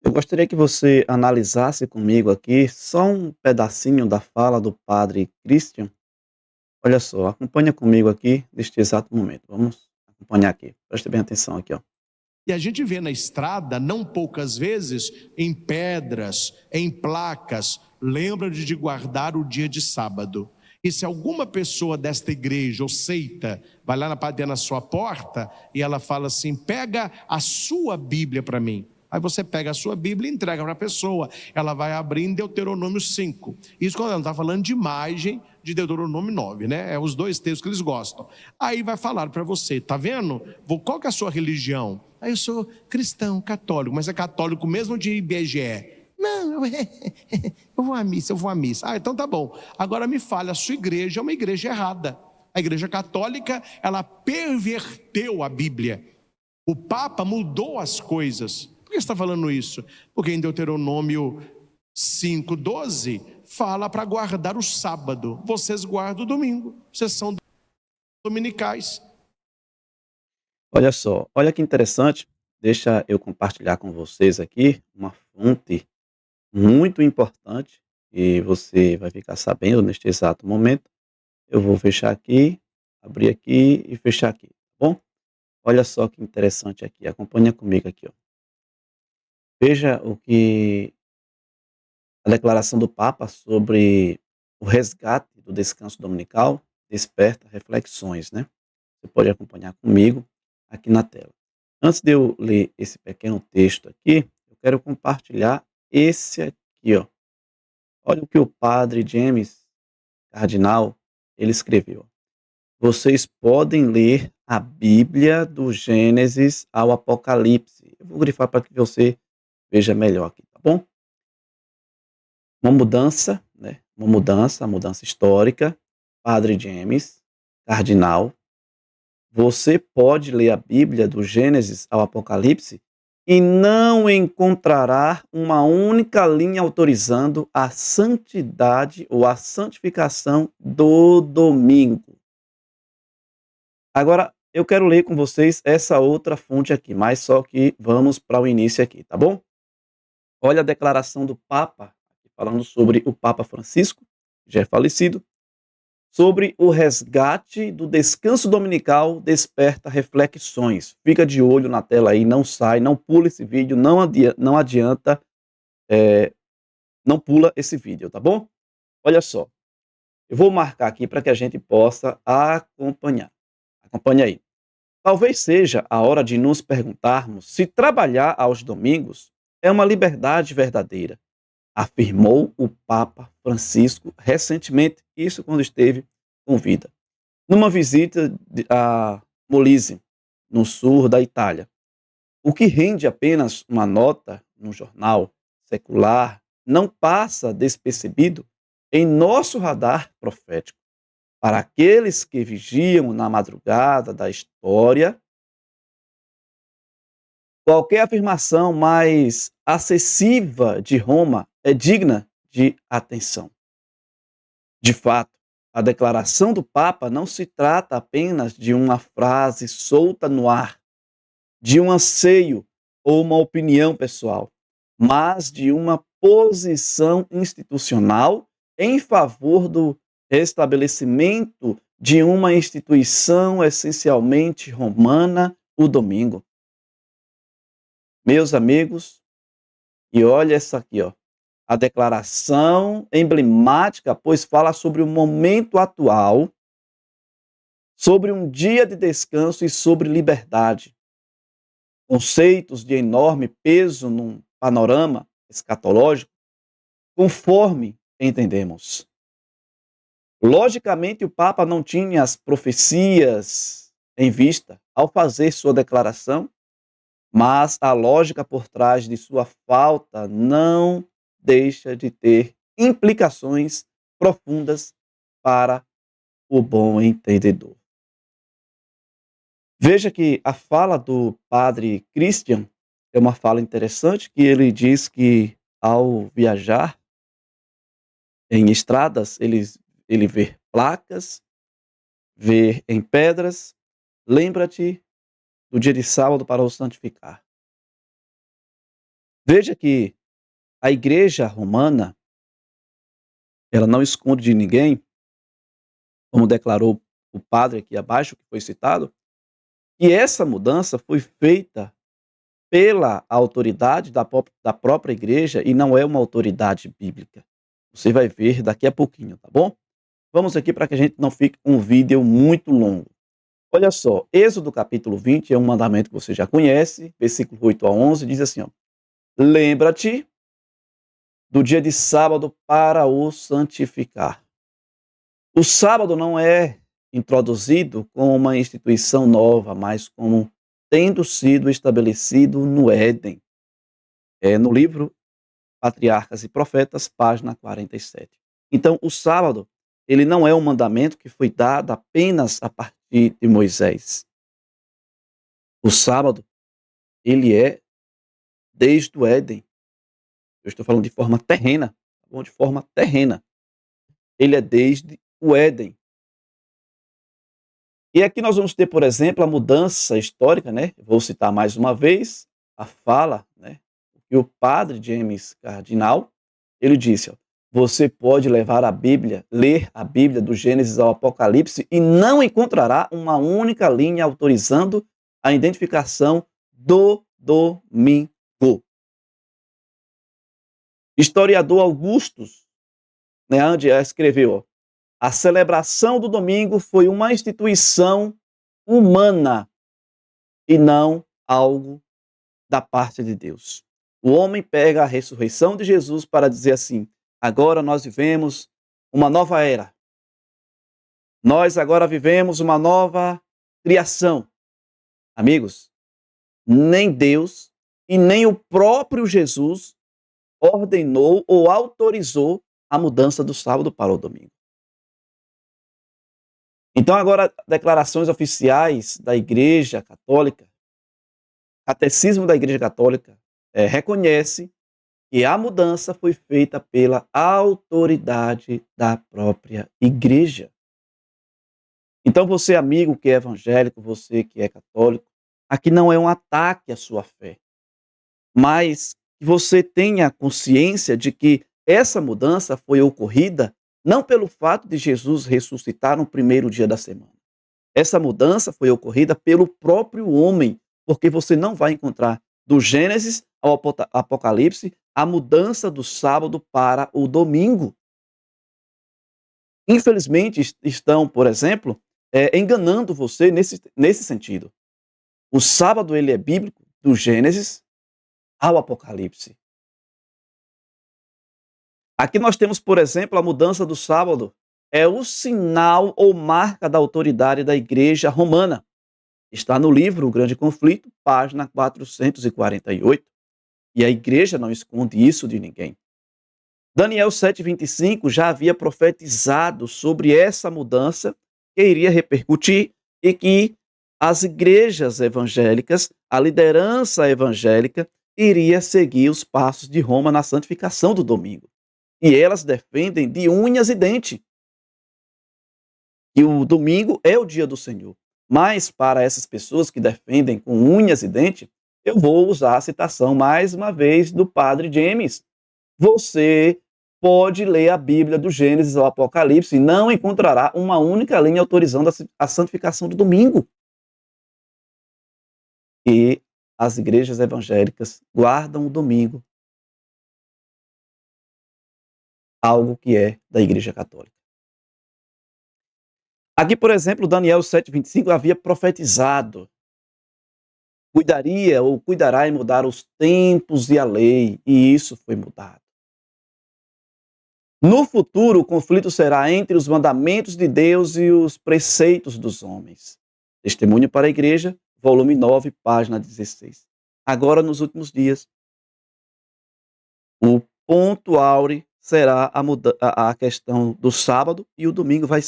Eu gostaria que você analisasse comigo aqui só um pedacinho da fala do padre Christian. Olha só, acompanha comigo aqui neste exato momento. Vamos acompanhar aqui. Preste bem atenção aqui, ó. E a gente vê na estrada, não poucas vezes, em pedras, em placas, lembra de guardar o dia de sábado. E se alguma pessoa desta igreja ou seita vai lá na sua porta e ela fala assim: pega a sua Bíblia para mim. Aí você pega a sua Bíblia e entrega para a pessoa. Ela vai abrir em Deuteronômio 5. Isso quando ela não está falando de imagem de Deuteronômio 9, né? É os dois textos que eles gostam. Aí vai falar para você: tá vendo? Qual que é a sua religião? Aí eu sou cristão, católico. Mas é católico mesmo de IBGE? Não, eu vou à missa, eu vou à missa. Ah, então tá bom. Agora me fale, a sua igreja é uma igreja errada. A igreja católica, ela perverteu a Bíblia. O Papa mudou as coisas. Por que você está falando isso? Porque em Deuteronômio 5:12 fala para guardar o sábado. Vocês guardam o domingo. Vocês são dominicais. Olha só, olha que interessante. Deixa eu compartilhar com vocês aqui uma fonte muito importante e você vai ficar sabendo neste exato momento. Eu vou fechar aqui, abrir aqui e fechar aqui, tá bom? Olha só que interessante aqui. Acompanha comigo aqui, ó. Veja o que a declaração do Papa sobre o resgate do descanso dominical desperta reflexões, né? Você pode acompanhar comigo aqui na tela. Antes de eu ler esse pequeno texto aqui, eu quero compartilhar esse aqui, ó. Olha o que o padre James Cardinal ele escreveu. Vocês podem ler a Bíblia do Gênesis ao Apocalipse. Eu vou grifar para que você veja melhor aqui, tá bom? Uma mudança, né? A mudança histórica. Padre James, Cardinal. Você pode ler a Bíblia do Gênesis ao Apocalipse e não encontrará uma única linha autorizando a santidade ou a santificação do domingo. Agora, eu quero ler com vocês essa outra fonte aqui, mas só que vamos para o início aqui, tá bom? Olha a declaração do Papa, falando sobre o Papa Francisco, já é falecido, sobre o resgate do descanso dominical desperta reflexões. Fica de olho na tela aí, não sai, não pula esse vídeo, não adianta, não pula esse vídeo, tá bom? Olha só, eu vou marcar aqui para que a gente possa acompanhar. Acompanha aí. Talvez seja a hora de nos perguntarmos se trabalhar aos domingos é uma liberdade verdadeira, afirmou o Papa Francisco recentemente, isso quando esteve com vida, numa visita a Molise, no sul da Itália. O que rende apenas uma nota no jornal secular não passa despercebido em nosso radar profético. Para aqueles que vigiam na madrugada da história, qualquer afirmação mais acessível de Roma é digna de atenção. De fato, a declaração do Papa não se trata apenas de uma frase solta no ar, de um anseio ou uma opinião pessoal, mas de uma posição institucional em favor do estabelecimento de uma instituição essencialmente romana, o domingo. Meus amigos, e olha essa aqui, ó. A declaração emblemática, pois fala sobre o momento atual, sobre um dia de descanso e sobre liberdade. Conceitos de enorme peso num panorama escatológico, conforme entendemos. Logicamente, o Papa não tinha as profecias em vista ao fazer sua declaração, mas a lógica por trás de sua falta não deixa de ter implicações profundas para o bom entendedor. Veja que a fala do padre Christian é uma fala interessante, que ele diz que ao viajar em estradas, ele vê placas, vê em pedras, lembra-te do dia de sábado para o santificar. Veja que a igreja romana, ela não esconde de ninguém, como declarou o padre aqui abaixo, que foi citado, que essa mudança foi feita pela autoridade da própria igreja e não é uma autoridade bíblica. Você vai ver daqui a pouquinho, tá bom? Vamos aqui para que a gente não fique com um vídeo muito longo. Olha só, Êxodo capítulo 20 é um mandamento que você já conhece, versículo 8 a 11, diz assim, ó: lembra-te do dia de sábado para o santificar. O sábado não é introduzido como uma instituição nova, mas como tendo sido estabelecido no Éden. É no livro Patriarcas e Profetas, página 47. Então, o sábado, ele não é um mandamento que foi dado apenas a partir de Moisés. O sábado, ele é desde o Éden. Eu estou falando de forma terrena, tá bom? De forma terrena. Ele é desde o Éden. E aqui nós vamos ter, por exemplo, a mudança histórica, né? Vou citar mais uma vez a fala, né? Que o padre James Cardinal, ele disse, ó: você pode levar a Bíblia, ler a Bíblia do Gênesis ao Apocalipse e não encontrará uma única linha autorizando a identificação do domingo. Historiador Augustus, né, onde escreveu, ó: a celebração do domingo foi uma instituição humana e não algo da parte de Deus. O homem pega a ressurreição de Jesus para dizer assim: agora nós vivemos uma nova era. Nós agora vivemos uma nova criação. Amigos, nem Deus e nem o próprio Jesus ordenou ou autorizou a mudança do sábado para o domingo. Então, agora, declarações oficiais da Igreja Católica, Catecismo da Igreja Católica, reconhece que a mudança foi feita pela autoridade da própria Igreja. Então, você, amigo que é evangélico, você que é católico, aqui não é um ataque à sua fé, mas que você tenha consciência de que essa mudança foi ocorrida não pelo fato de Jesus ressuscitar no primeiro dia da semana. Essa mudança foi ocorrida pelo próprio homem, porque você não vai encontrar do Gênesis ao Apocalipse a mudança do sábado para o domingo. Infelizmente, estão, por exemplo, enganando você nesse sentido. O sábado ele é bíblico do Gênesis ao Apocalipse. Aqui nós temos, por exemplo, a mudança do sábado. É o sinal ou marca da autoridade da Igreja Romana. Está no livro O Grande Conflito, página 448. E a igreja não esconde isso de ninguém. Daniel 7,25 já havia profetizado sobre essa mudança que iria repercutir e que as igrejas evangélicas, a liderança evangélica, iria seguir os passos de Roma na santificação do domingo. E elas defendem de unhas e dentes que o domingo é o dia do Senhor. Mas para essas pessoas que defendem com unhas e dentes, eu vou usar a citação mais uma vez do padre James. Você pode ler a Bíblia do Gênesis ao Apocalipse e não encontrará uma única linha autorizando a santificação do domingo. E as igrejas evangélicas guardam o domingo, algo que é da Igreja Católica. Aqui, por exemplo, Daniel 7,25 havia profetizado: cuidaria ou cuidará em mudar os tempos e a lei, e isso foi mudado. No futuro, o conflito será entre os mandamentos de Deus e os preceitos dos homens. Testemunho para a Igreja, volume 9, página 16. Agora, nos últimos dias, o ponto áureo será a questão do sábado, e o domingo vai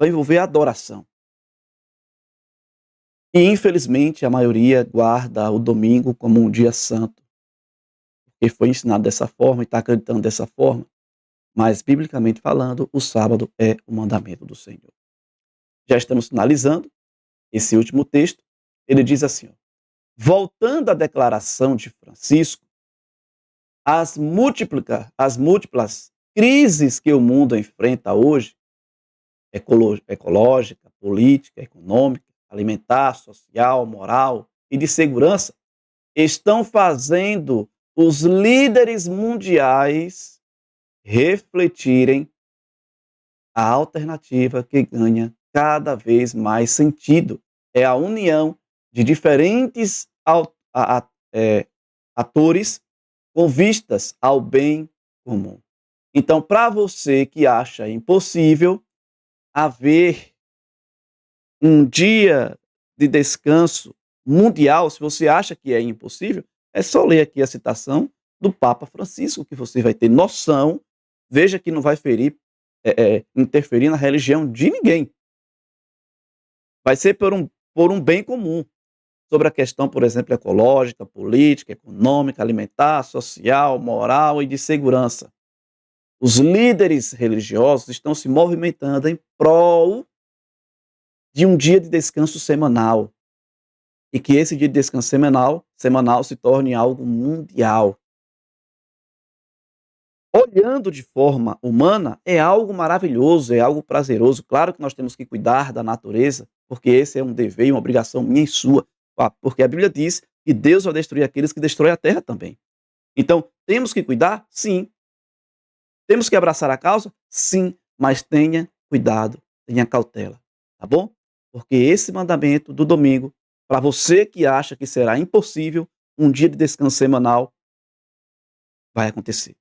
envolver a adoração. E, infelizmente, a maioria guarda o domingo como um dia santo, porque foi ensinado dessa forma e está acreditando dessa forma. Mas, biblicamente falando, o sábado é o mandamento do Senhor. Já estamos finalizando esse último texto. Ele diz assim, ó: voltando à declaração de Francisco, as múltiplas crises que o mundo enfrenta hoje, ecológica, política, econômica, alimentar, social, moral e de segurança, estão fazendo os líderes mundiais refletirem a alternativa que ganha cada vez mais sentido. É a união de diferentes atores com vistas ao bem comum. Então, para você que acha impossível haver um dia de descanso mundial, se você acha que é impossível, é só ler aqui a citação do Papa Francisco, que você vai ter noção. Veja que não vai interferir na religião de ninguém. Vai ser por um bem comum, sobre a questão, por exemplo, ecológica, política, econômica, alimentar, social, moral e de segurança. Os líderes religiosos estão se movimentando em prol de um dia de descanso semanal, e que esse dia de descanso semanal se torne algo mundial. Olhando de forma humana, é algo maravilhoso, é algo prazeroso. Claro que nós temos que cuidar da natureza, porque esse é um dever e uma obrigação minha e sua, porque a Bíblia diz que Deus vai destruir aqueles que destroem a terra também. Então, temos que cuidar? Sim. Temos que abraçar a causa? Sim, mas tenha cuidado, tenha cautela, tá bom? Porque esse mandamento do domingo, para você que acha que será impossível um dia de descanso semanal, vai acontecer,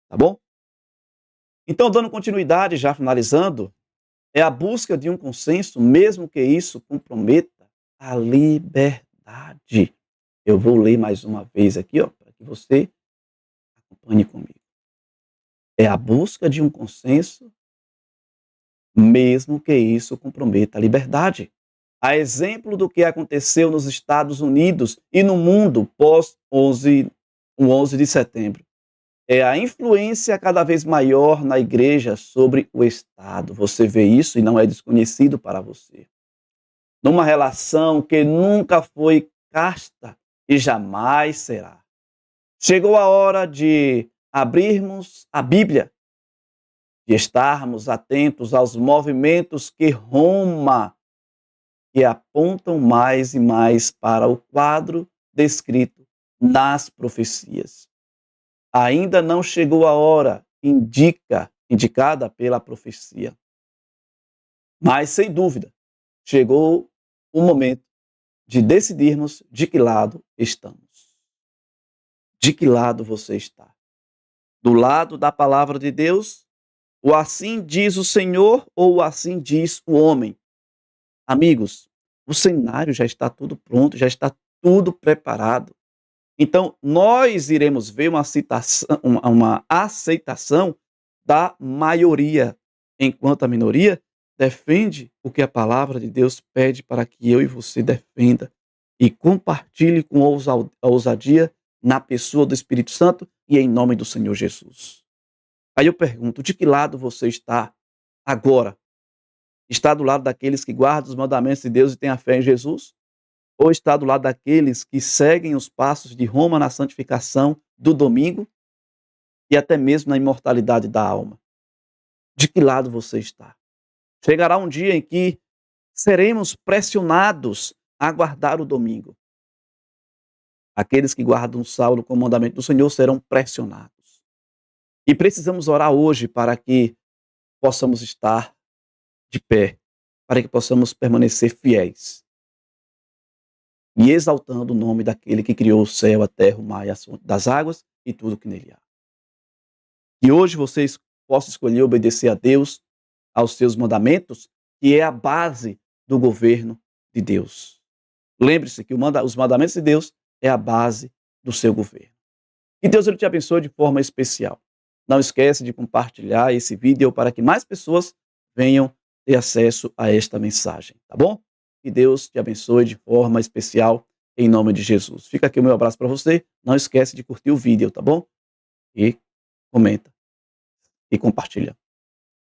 tá bom? Então, dando continuidade, já finalizando, é a busca de um consenso, mesmo que isso comprometa a liberdade. Eu vou ler mais uma vez aqui, para que você acompanhe comigo. É a busca de um consenso, mesmo que isso comprometa a liberdade. A exemplo do que aconteceu nos Estados Unidos e no mundo pós o 11 de setembro. É a influência cada vez maior na igreja sobre o Estado. Você vê isso e não é desconhecido para você. Numa relação que nunca foi casta e jamais será. Chegou a hora de abrirmos a Bíblia, de estarmos atentos aos movimentos que apontam mais e mais para o quadro descrito nas profecias. Ainda não chegou a hora indicada pela profecia. Mas, sem dúvida, chegou o momento de decidirmos de que lado estamos. De que lado você está? Do lado da palavra de Deus? O assim diz o Senhor ou o assim diz o homem? Amigos, o cenário já está tudo pronto, já está tudo preparado. Então, nós iremos ver uma aceitação da maioria, enquanto a minoria defende o que a palavra de Deus pede para que eu e você defenda e compartilhe com ousadia na pessoa do Espírito Santo e em nome do Senhor Jesus. Aí eu pergunto, de que lado você está agora? Está do lado daqueles que guardam os mandamentos de Deus e têm a fé em Jesus? Ou está do lado daqueles que seguem os passos de Roma na santificação do domingo e até mesmo na imortalidade da alma? De que lado você está? Chegará um dia em que seremos pressionados a guardar o domingo. Aqueles que guardam o sábado com o mandamento do Senhor serão pressionados. E precisamos orar hoje para que possamos estar de pé, para que possamos permanecer fiéis e exaltando o nome daquele que criou o céu, a terra, o mar e as fontes das águas e tudo o que nele há. Que hoje vocês possam escolher obedecer a Deus, aos seus mandamentos, que é a base do governo de Deus. Lembre-se que os mandamentos de Deus é a base do seu governo. Que Deus ele te abençoe de forma especial. Não esquece de compartilhar esse vídeo para que mais pessoas venham ter acesso a esta mensagem, tá bom? Que Deus te abençoe de forma especial, em nome de Jesus. Fica aqui o meu abraço para você. Não esquece de curtir o vídeo, tá bom? E comenta e compartilha.